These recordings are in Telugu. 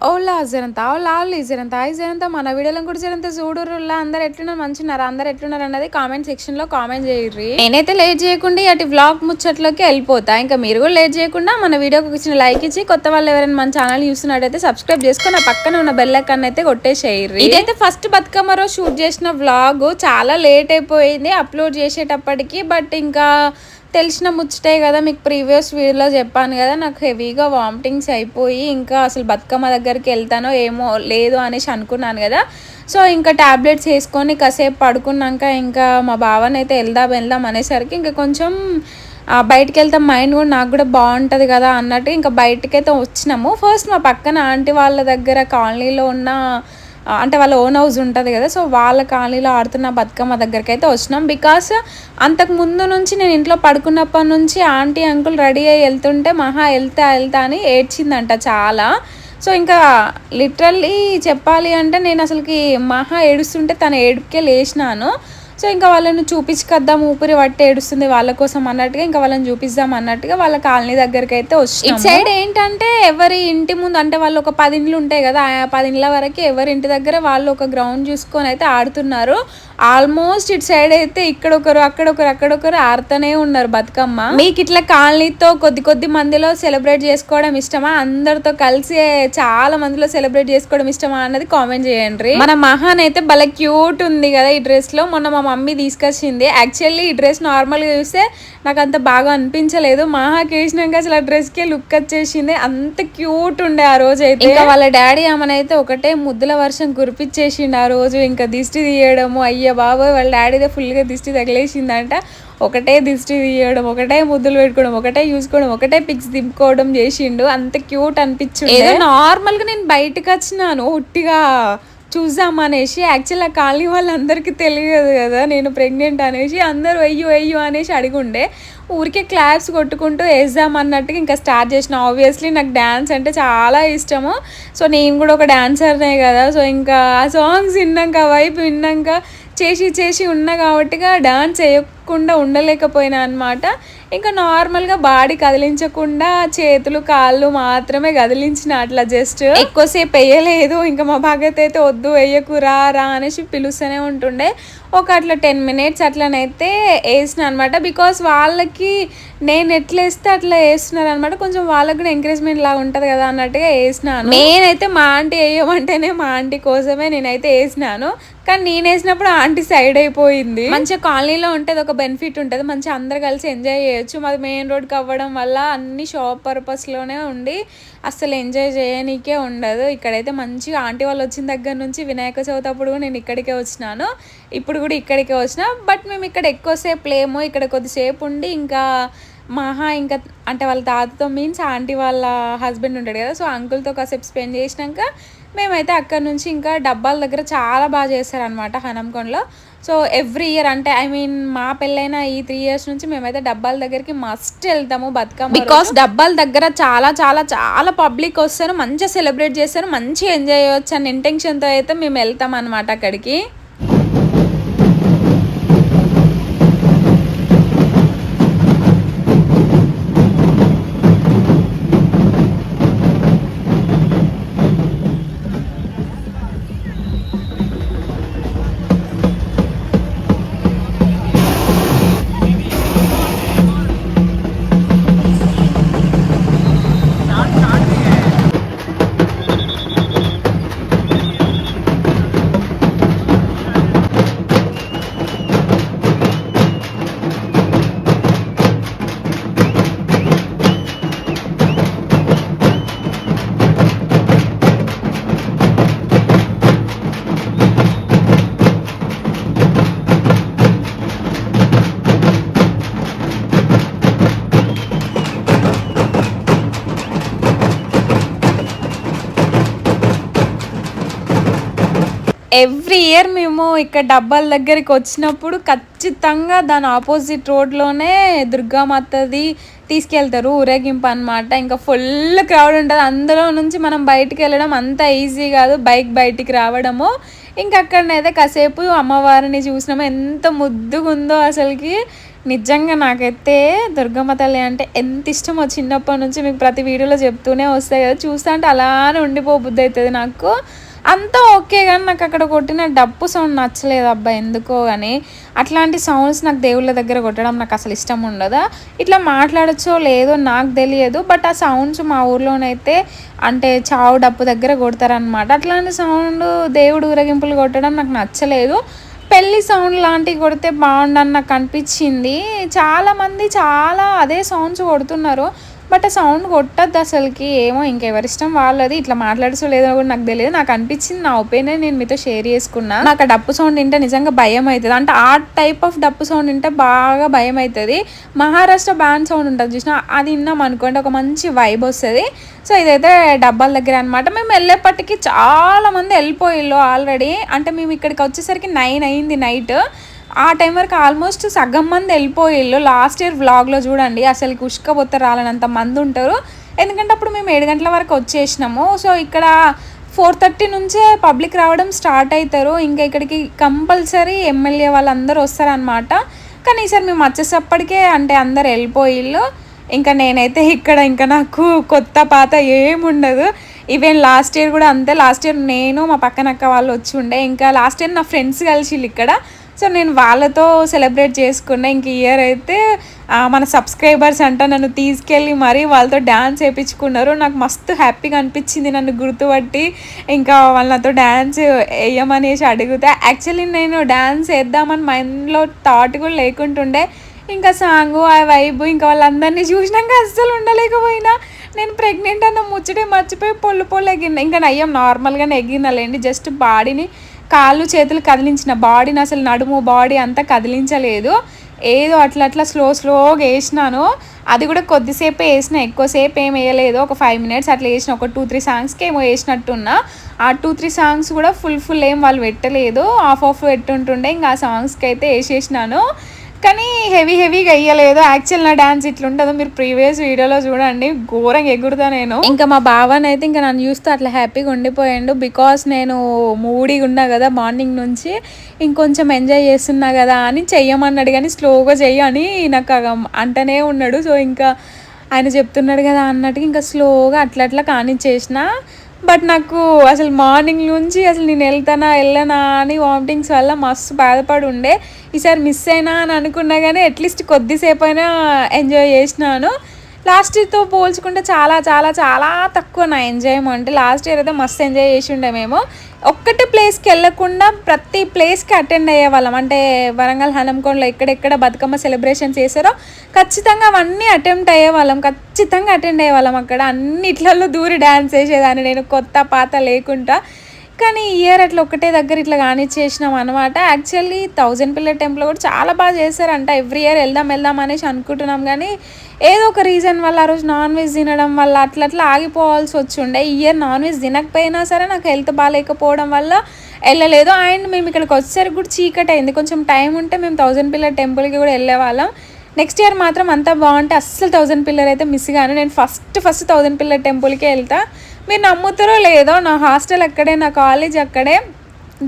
ఓలా జరంతా ఓలాలి జరంతా జరంతా మన వీడియోలను కూడా జరంతా చూడురులా అందరు ఎట్లున్నారు మంచిన్నారు అందరు ఎట్లున్నారు అన్నది కామెంట్ సెక్షన్ లో కామెంట్ చేయర్రి. నేనైతే లేట్ చేయకుండా అటు వ్లాగ్ ముచ్చట్లోకి వెళ్ళిపోతా. ఇంకా మీరు కూడా లేట్ చేయకుండా మన వీడియోకి వచ్చిన లైక్ ఇచ్చి కొత్త వాళ్ళు ఎవరైనా మన ఛానల్ చూస్తున్నట్టయితే సబ్స్క్రైబ్ చేసుకొని ఆ పక్కన ఉన్న బెల్ ఐకాన్ అయితే కొట్టేసేయర్రి. ఇదైతే ఫస్ట్ బతుకమ్మ రోజు షూట్ చేసిన వ్లాగ్ చాలా లేట్ అయిపోయింది అప్లోడ్ చేసేటప్పటికి. బట్ ఇంకా తెలిసిన ముచ్చటే కదా, మీకు ప్రీవియస్ వీడియోలో చెప్పాను కదా, నాకు హెవీగా వామిటింగ్స్ అయిపోయి ఇంకా అసలు బతుకమ్మ దగ్గరికి వెళ్తానో ఏమో లేదు అనేసి అనుకున్నాను కదా. సో ఇంకా ట్యాబ్లెట్స్ వేసుకొని కాసేపు పడుకున్నాక ఇంకా మా బావని అయితే వెళ్దాం అనేసరికి ఇంకా కొంచెం బయటికి వెళ్తాం మైండ్ కూడా నాకు కూడా బాగుంటుంది కదా అన్నట్టు ఇంకా బయటకైతే వచ్చినాము. ఫస్ట్ మా పక్కన ఆంటీ వాళ్ళ దగ్గర కాలనీలో ఉన్న అంటే వాళ్ళ ఓన్ హౌస్ ఉంటుంది కదా, సో వాళ్ళ కాలనీలో ఆడుతున్న బతుకమ్మ దగ్గరికి అయితే వచ్చినాం. బికాస్ అంతకు ముందు నుంచి నేను ఇంట్లో పడుకున్నప్పటి నుంచి ఆంటీ అంకుల్ రెడీ అయ్యి వెళ్తుంటే మహా వెళ్తా అని ఏడ్చిందంట చాలా. సో ఇంకా లిటరల్లీ చెప్పాలి అంటే నేను అసలుకి మహా ఏడుస్తుంటే తన ఏడుపుకే లేచినాను. సో ఇంకా వాళ్ళని చూపించుకొద్దాం ఊపిరి పట్టి ఏడుస్తుంది వాళ్ళ కోసం అన్నట్టుగా ఇంకా వాళ్ళని చూపిద్దాం అన్నట్టుగా వాళ్ళ కాలనీ దగ్గరికి అయితే వచ్చి ఇటు సైడ్ ఏంటంటే ఎవరి ఇంటి ముందు అంటే వాళ్ళు ఒక 10 ఇండ్లు ఉంటాయి కదా, ఆ 10 ఇండ్ల వరకు ఎవరి ఇంటి దగ్గర వాళ్ళు ఒక గ్రౌండ్ చూసుకొని అయితే ఆడుతున్నారు. ఆల్మోస్ట్ ఇటు సైడ్ అయితే ఇక్కడొకరు అక్కడొకరు ఆడుతూనే ఉన్నారు బతుకమ్మ. మీకు ఇట్లా కాలనీతో కొద్ది మందిలో సెలబ్రేట్ చేసుకోవడం ఇష్టమా, అందరితో కలిసి చాలా మందిలో సెలబ్రేట్ చేసుకోవడం ఇష్టమా అన్నది కామెంట్ చేయండి. మన మహాన్ అయితే భలే క్యూట్ ఉంది కదా ఈ డ్రెస్ లో. మొన్న మా మమ్మీ తీసుకొచ్చింది. యాక్చువల్లీ ఈ డ్రెస్ నార్మల్గా చూస్తే నాకు అంత బాగా అనిపించలేదు. మహాకి వేసినాక అసలు ఆ డ్రెస్కే లుక్ వచ్చేసింది. అంత క్యూట్ ఉండే ఆ రోజు అయితే. ఇంకా వాళ్ళ డాడీ ఆమెనైతే ఒకటే ముద్దుల వర్షం కురిపించేసిండు ఆ రోజు. ఇంకా దిష్టి తీయడము, అయ్య బాబోయ్ వాళ్ళ డాడీదే ఫుల్గా దిష్టి తగిలేసిందంట. ఒకటే దిష్టి తీయడం, ఒకటే ముద్దులు పెట్టుకోవడం, ఒకటే చూసుకోవడం, ఒకటే పిక్స్ దింపుకోవడం చేసిండు. అంత క్యూట్ అనిపించింది. ఏదో నార్మల్గా నేను బయటకు వచ్చినాను ఉట్టిగా చూద్దామనేసి. యాక్చువల్ ఆ కాలనీ వాళ్ళందరికీ తెలియదు కదా నేను ప్రెగ్నెంట్ అనేసి. అందరూ అయ్యో అనేసి అడిగుండే. ఊరికే క్లాప్స్ కొట్టుకుంటూ వేద్దాం అన్నట్టుగా ఇంకా స్టార్ట్ చేసిన. ఆబ్వియస్లీ నాకు డ్యాన్స్ అంటే చాలా ఇష్టము. సో నేను కూడా ఒక డాన్సర్నే కదా. సో ఇంకా ఆ సాంగ్స్ విన్నాక వైపు విన్నాక చేసి ఉన్నా కాబట్టిగా డాన్స్ చేయకుండా ఉండలేకపోయినా అనమాట. ఇంకా నార్మల్గా బాడీ కదిలించకుండా చేతులు కాళ్ళు మాత్రమే కదిలించిన అట్లా జస్ట్ ఎక్కువసేపు వేయలేదు. ఇంకా మా భగత్ అయితే వద్దు వేయకు రా అనేసి పిలుస్తూనే ఉంటుండే. ఒక అట్లా 10 మినిట్స్ అట్లనైతే వేసిన అనమాట. బికాస్ వాళ్ళకి నేను ఎట్లా వేస్తే అట్లా వేస్తున్నారు అనమాట. కొంచెం వాళ్ళకి కూడా ఎంకరేజ్మెంట్ లాగా ఉంటుంది కదా అన్నట్టుగా వేసినాను. నేనైతే మా ఆంటీ వేయమంటేనే మా ఆంటీ కోసమే నేనైతే వేసినాను. కానీ నేను వేసినప్పుడు ఆంటీ సైడ్ అయిపోయింది. మంచిగా కాలనీలో ఉంటుంది ఒక బెనిఫిట్ ఉంటుంది, మంచిగా అందరు కలిసి ఎంజాయ్ చేయొచ్చు. మాది మెయిన్ రోడ్కి అవ్వడం వల్ల అన్ని షాప్ పర్పస్లోనే ఉండి అస్సలు ఎంజాయ్ చేయనీకే ఉండదు. ఇక్కడైతే మంచిగా ఆంటీ వాళ్ళు వచ్చిన దగ్గర నుంచి వినాయక చవితి అప్పుడు నేను ఇక్కడికే వచ్చినాను, ఇప్పుడు కూడా ఇక్కడికే వచ్చిన. బట్ మేము ఇక్కడ ఎక్కువసేపు లేము, ఇక్కడ కొద్దిసేపు ఉండి ఇంకా మహా ఇంకా అంటే వాళ్ళ తాతతో మీన్స్ ఆంటీ వాళ్ళ హస్బెండ్ ఉంటాడు కదా, సో అంకుల్తో కాసేపు స్పెండ్ చేసినాక మేమైతే అక్కడ నుంచి ఇంకా డబ్బాల దగ్గర చాలా బాగా చేస్తారనమాట హనంకొండలో. సో ఎవ్రీ ఇయర్ అంటే మా పెళ్ళైన ఈ 3 years నుంచి మేమైతే డబ్బాల దగ్గరికి మస్ట్ వెళ్తాము బతుకమ్మ. బికాస్ డబ్బాల దగ్గర చాలా చాలా చాలా పబ్లిక్ వస్తారు, మంచిగా సెలబ్రేట్ చేస్తారు, మంచిగా ఎంజాయ్ చేయవచ్చు అన్న ఇంటెన్షన్తో అయితే మేము వెళ్తాం అనమాట అక్కడికి. ఎవ్రీ ఇయర్ మేము ఇక్కడ డబ్బాల దగ్గరికి వచ్చినప్పుడు ఖచ్చితంగా దాని ఆపోజిట్ రోడ్లోనే దుర్గామాతది తీసుకెళ్తారు ఊరేగింపు అనమాట. ఇంకా ఫుల్ క్రౌడ్ ఉంటుంది. అందులో నుంచి మనం బయటికి వెళ్ళడం అంత ఈజీ కాదు, బైక్ బయటికి రావడము. ఇంకా అక్కడనైతే కాసేపు అమ్మవారిని చూసినాము, ఎంత ముద్దుగా ఉందో అసలుకి. నిజంగా నాకైతే దుర్గమ్మ తల్లి అంటే ఎంత ఇష్టమో చిన్నప్పటి నుంచి మీకు ప్రతి వీడియోలో చెప్తూనే వస్తాయి కదా, చూస్తా అంటే అలానే ఉండిపోబుద్ది అవుతుంది నాకు. అంతా ఓకే కానీ నాకు అక్కడ కొట్టిన డప్పు సౌండ్ నచ్చలేదు అబ్బా ఎందుకో కానీ. అట్లాంటి సౌండ్స్ నాకు దేవుళ్ళ దగ్గర కొట్టడం నాకు అసలు ఇష్టం ఉండదు. ఇట్లా మాట్లాడచ్చో లేదో నాకు తెలియదు, బట్ ఆ సౌండ్స్ మా ఊర్లోనైతే అంటే చావు డప్పు దగ్గర కొడతారనమాట. అట్లాంటి సౌండ్ దేవుడు ఊరేగింపులు కొట్టడం నాకు నచ్చలేదు. పెళ్ళి సౌండ్ లాంటివి కొడితే బాగుండని నాకు అనిపించింది. చాలామంది చాలా అదే సౌండ్స్ కొడుతున్నారు, బట్ ఆ సౌండ్ కొట్టద్దు అసలుకి. ఏమో ఇంకెవరిష్టం వాళ్ళది. ఇట్లా మాట్లాడుతూ లేదో కూడా నాకు తెలియదు. నాకు అనిపించింది, నా ఒపీనియన్ నేను మీతో షేర్ చేసుకున్నా. నాకు ఆ డప్పు సౌండ్ వింటే నిజంగా భయం అవుతుంది. అంటే ఆ టైప్ ఆఫ్ డప్పు సౌండ్ వింటే బాగా భయం అవుతుంది. మహారాష్ట్ర బ్యాండ్ సౌండ్ ఉంటుంది చూసినా, అది విన్నాం అనుకోండి ఒక మంచి వైబ్ వస్తుంది. సో ఇదైతే డబ్బాల దగ్గర అనమాట. మేము వెళ్ళేపటికి చాలా మంది వెళ్ళిపోయిళ్ళు ఆల్రెడీ. అంటే మేము ఇక్కడికి వచ్చేసరికి 9 అయింది నైట్. ఆ టైం వరకు ఆల్మోస్ట్ సగం మంది వెళ్ళిపోయిళ్ళు. లాస్ట్ ఇయర్ వ్లాగ్లో చూడండి అసలు ఉష్కపోతే రాలనంత మంది ఉంటారు. ఎందుకంటే అప్పుడు మేము 7 గంటల వరకు వచ్చేసినాము. సో ఇక్కడ 4:30 నుంచే పబ్లిక్ రావడం స్టార్ట్ అవుతారు. ఇంకా ఇక్కడికి కంపల్సరీ ఎమ్మెల్యే వాళ్ళందరూ వస్తారనమాట. కానీ ఈసారి మేము వచ్చేసప్పటికే అంటే అందరు వెళ్ళిపోయిళ్ళు. ఇంకా నేనైతే ఇక్కడ ఇంకా నాకు కొత్త పాత ఏముండదు. ఈవెన్ లాస్ట్ ఇయర్ కూడా అంతే. లాస్ట్ ఇయర్ నేను మా పక్కనక్క వాళ్ళు వచ్చి ఉండే. ఇంకా లాస్ట్ ఇయర్ నా ఫ్రెండ్స్ కలిసిళ్ళు ఇక్కడ. సో నేను వాళ్ళతో సెలబ్రేట్ చేసుకున్నా. ఇంక ఇయర్ అయితే మన సబ్స్క్రైబర్స్ అంట నన్ను తీసుకెళ్ళి మరీ వాళ్ళతో డ్యాన్స్ వేయించుకున్నారు. నాకు మస్తు హ్యాపీగా అనిపించింది నన్ను గుర్తుపట్టి. ఇంకా వాళ్ళు నాతో డ్యాన్స్ వేయమనేసి అడిగితే యాక్చువల్లీ నేను డ్యాన్స్ వేద్దామని మైండ్లో థాట్ కూడా లేకుంటుండే. ఇంకా సాంగు ఆ వైబు ఇంకా వాళ్ళందరినీ చూసినాక అస్సలు ఉండలేకపోయినా. నేను ప్రెగ్నెంట్ అన్న ముచ్చటే మర్చిపోయి పొల్లు ఎగిరిన. ఇంకా నయ్యం నార్మల్గానే ఎగిరినలేండి, జస్ట్ బాడీని కాళ్ళు చేతులు కదిలించిన, బాడీని అసలు నడుము బాడీ అంతా కదిలించలేదు. ఏదో అట్లా స్లోగా వేసినాను. అది కూడా కొద్దిసేపే వేసిన, ఎక్కువసేపు ఏం వేయలేదు. ఒక 5 minutes అట్లా వేసిన. ఒక 2-3 సాంగ్స్కి ఏమో వేసినట్టున్నా. ఆ 2-3 సాంగ్స్ కూడా ఫుల్ ఏం వాళ్ళు పెట్టలేదు, ఆఫ్ పెట్టుంటుండే. ఇంకా ఆ సాంగ్స్కి అయితే వేసేసినాను. కానీ హెవీగా వేయలేదు. యాక్చువల్ నా డ్యాన్స్ ఇట్లుంటుందో మీరు ప్రీవియస్ వీడియోలో చూడండి, ఘోరంగా ఎగురుతా నేను. ఇంకా మా బావని అయితే ఇంకా నన్ను చూస్తే అట్లా హ్యాపీగా ఉండిపోయాడు. బికాస్ నేను మూడీగా ఉన్నా కదా మార్నింగ్ నుంచి, ఇంకొంచెం ఎంజాయ్ చేస్తున్నా కదా అని చెయ్యమన్నాడు. కానీ స్లోగా చెయ్యని నాకు అంటనే ఉన్నాడు. సో ఇంకా ఆయన చెప్తున్నాడు కదా అన్నట్టుగా ఇంకా స్లోగా అట్లా కానిచ్చేసిన. బట్ నాకు అసలు మార్నింగ్ నుంచి అసలు నేను వెళ్ళనా అని వామిటింగ్స్ వల్ల మస్తు బాధపడి ఉండే. ఈసారి మిస్ అయినా అని అనుకున్నా కానీ అట్లీస్ట్ కొద్దిసేపు అయినా ఎంజాయ్ చేసినాను. లాస్ట్ ఇయర్తో పోల్చుకుంటే చాలా చాలా చాలా తక్కువ నా ఎంజాయ్మెంట్. లాస్ట్ ఇయర్ అయితే మస్తు ఎంజాయ్ చేసి ఉండే మేము. ఒక్కటే ప్లేస్కి వెళ్ళకుండా ప్రతి ప్లేస్కి అటెండ్ అయ్యేవాళ్ళం. అంటే వరంగల్ హనంకొండలో ఎక్కడెక్కడ బతుకమ్మ సెలబ్రేషన్ చేశారో ఖచ్చితంగా అవన్నీ అటెంప్ట్ అయ్యేవాళ్ళం, ఖచ్చితంగా అటెండ్ అయ్యేవాళ్ళం. అక్కడ అన్నిట్లలో దూరి డ్యాన్స్ వేసేదాన్ని నేను, కొత్త పాత లేకుండా. కానీ ఇయర్ అట్లా ఒకటే దగ్గర ఇట్లా కానిచ్చేసినాం అనమాట. యాక్చువల్లీ 1000 పిల్లర్ టెంపుల్ కూడా చాలా బాగా చేశారంట. ఎవ్రీ ఇయర్ వెళ్దాం అనేసి అనుకుంటున్నాం. కానీ ఏదో ఒక రీజన్ వల్ల ఆ రోజు నాన్ వెజ్ తినడం వల్ల అట్లా ఆగిపోవాల్సి వచ్చిండే. ఈ ఇయర్ నాన్ వెజ్ తినకపోయినా సరే నాకు హెల్త్ బాగాలేకపోవడం వల్ల వెళ్ళలేదు. అండ్ మేము ఇక్కడికి వచ్చేసరికి కూడా చీకటి అయింది. కొంచెం టైం ఉంటే మేము 1000 పిల్లర్ టెంపుల్కి కూడా వెళ్ళేవాళ్ళం. నెక్స్ట్ ఇయర్ మాత్రం అంతా బాగుంటే అస్సలు 1000 పిల్లర్ అయితే మిస్ గాను. నేను ఫస్ట్ 1000 పిల్లర్ టెంపుల్కే వెళ్తా. మీరు నమ్ముతారో లేదో, నా హాస్టల్ అక్కడే, నా కాలేజ్ అక్కడే,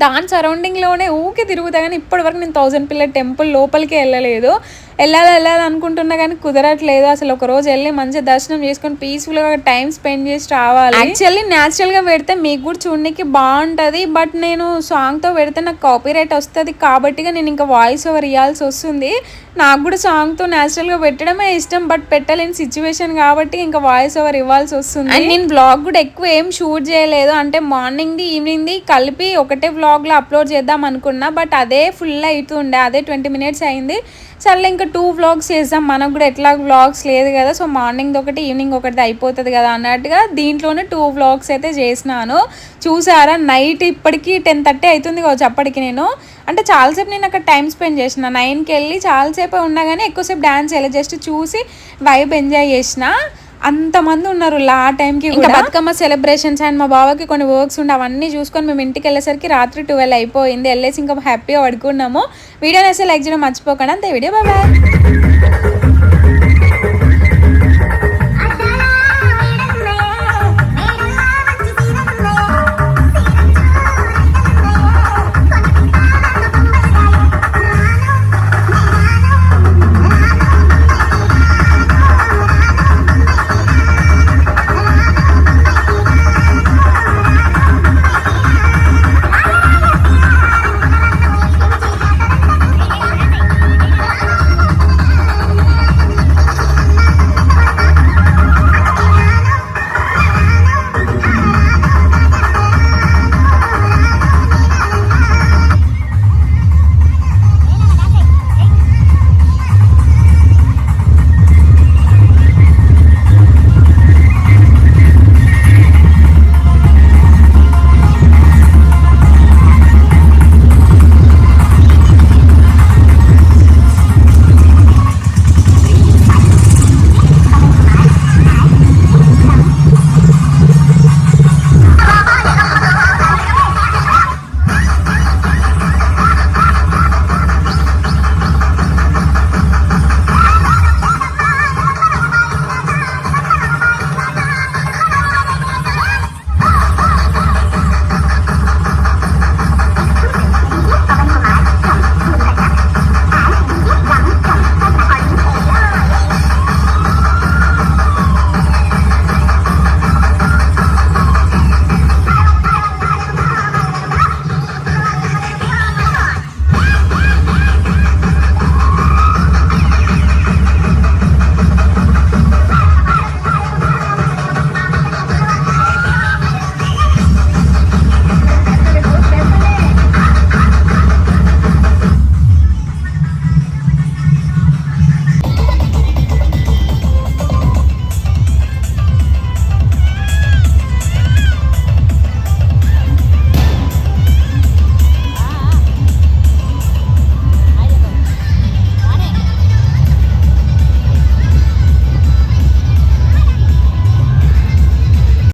దాని సరౌండింగ్లోనే ఊకే తిరుగుతా. కానీ ఇప్పటివరకు నేను 1000 పిల్లర్ టెంపుల్ లోపలికి వెళ్ళలేదు. వెళ్ళాలనుకుంటున్నా కానీ కుదరట్లేదు. అసలు ఒక రోజు వెళ్ళి మంచిగా దర్శనం చేసుకొని పీస్ఫుల్గా టైం స్పెండ్ చేసి రావాలి. యాక్చువల్లీ న్యాచురల్గా పెడితే మీకు కూడా చూడడానికి బాగుంటుంది. బట్ నేను సాంగ్తో పెడితే నాకు కాపీరైట్ వస్తుంది కాబట్టి నేను ఇంకా వాయిస్ ఓవర్ ఇవ్వాల్సి వస్తుంది. నాకు కూడా సాంగ్తో న్యాచురల్గా పెట్టడమే ఇష్టం, బట్ పెట్టలేని సిచ్యువేషన్ కాబట్టి ఇంకా వాయిస్ ఓవర్ ఇవ్వాల్సి వస్తుంది. అండ్ నేను బ్లాగ్ కూడా ఎక్కువ ఏం షూట్ చేయలేదు. అంటే మార్నింగ్ది ఈవినింగ్ది కలిపి ఒకటే వ్లాగ్లో అప్లోడ్ చేద్దాం అనుకున్నా, బట్ అదే ఫుల్ అవుతుండే. అదే 20 minutes అయింది. సర్లే ఇంకా 2 vlogs చేద్దాం, మనకు కూడా ఎట్లా వ్లాగ్స్ లేదు కదా. సో మార్నింగ్ ఒకటి ఈవినింగ్ ఒకటి అయిపోతుంది కదా అన్నట్టుగా దీంట్లోనే 2 vlogs అయితే చేసినాను. చూసారా, నైట్ ఇప్పటికీ 10:30 అవుతుంది కావచ్చు అప్పటికి. నేను అంటే చాలాసేపు నేను అక్కడ టైం స్పెండ్ చేసిన. 9కి వెళ్ళి చాలాసేపు ఉన్నా కానీ ఎక్కువసేపు డ్యాన్స్ వేయలేదు, జస్ట్ చూసి వైబ్ ఎంజాయ్ చేసిన. అంతమంది ఉన్నారు ఆ టైంకి. ఇంకా బతుకమ్మ సెలబ్రేషన్స్ అండ్ మా బావకి కొన్ని వర్క్స్ ఉండే, అవన్నీ చూసుకొని మేము ఇంటికి వెళ్ళేసరికి రాత్రి 12 అయిపోయింది. వెళ్ళేసి ఇంకా హ్యాపీగా పడుకున్నాము. వీడియోని అయితే లైక్ చేయడం మర్చిపోకండి. అంతే, వీడియో బాయ్.